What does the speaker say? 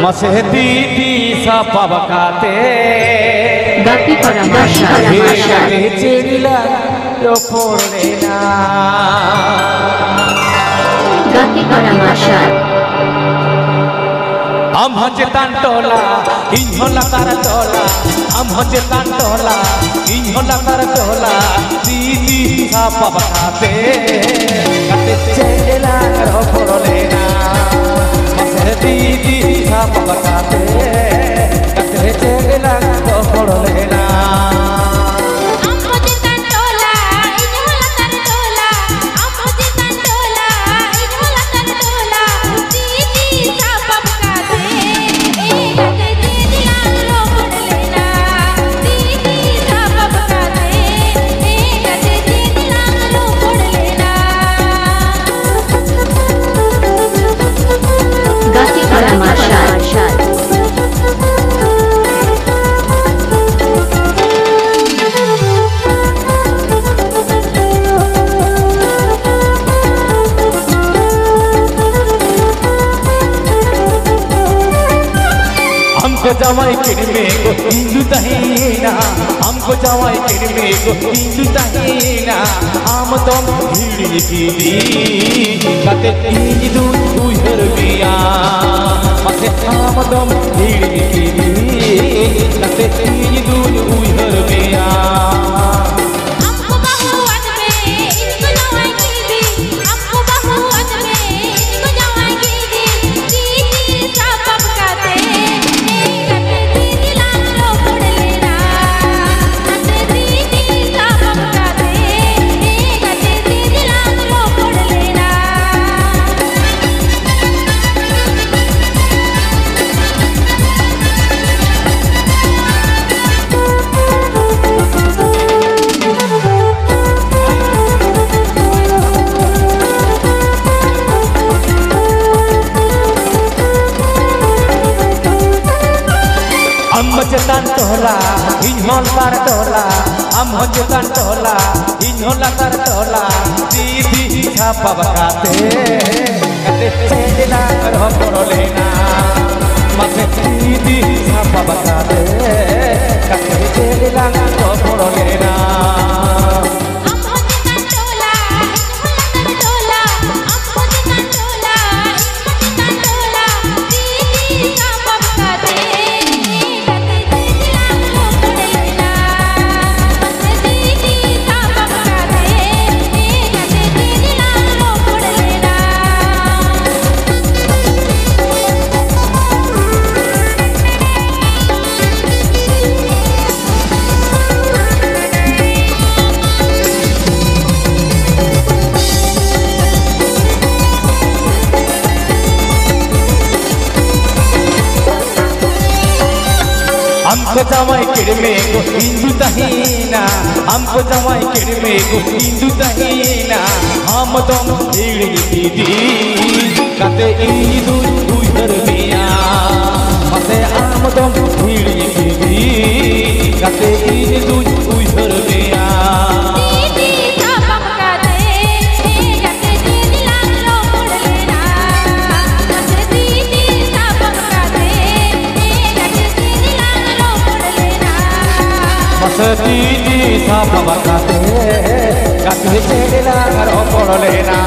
Masih di sapa bakate Gati para masya Hekate cerila Yoporena Gati para masya Am hacetan tola Inhola tar tola Am hacetan tola Inhola tar tola Di sapa bakate Kate cerila Yoporena Masih sapa bakate Kate cerila Yoporena हमको जवाई किरमे को हिंदू तहीना हमको जवाई किरमे को हिंदू तहीना आम तुम भीड़ की दी कते हिंदू उधर बिया मते आम तुम भीड़ की दी कते हिंदू उधर बिया Amhojetan tola, inhol tar tola, amhojetan tola, inhol tar tola, di sapa bakate, kate cerila roporolena, mase di sapa bakate, kate cerila roporolena. हमको जवाई किरमे को हिंदू तहीना हमको जवाई किरमे को हिंदू तहीना हम तुम भीड़ की दी कते हिंदू उधर बिया मते आम तुम भीड़ की दी कते हिंदू उधर बिया Di sapa bakate, kate cerila roporolena.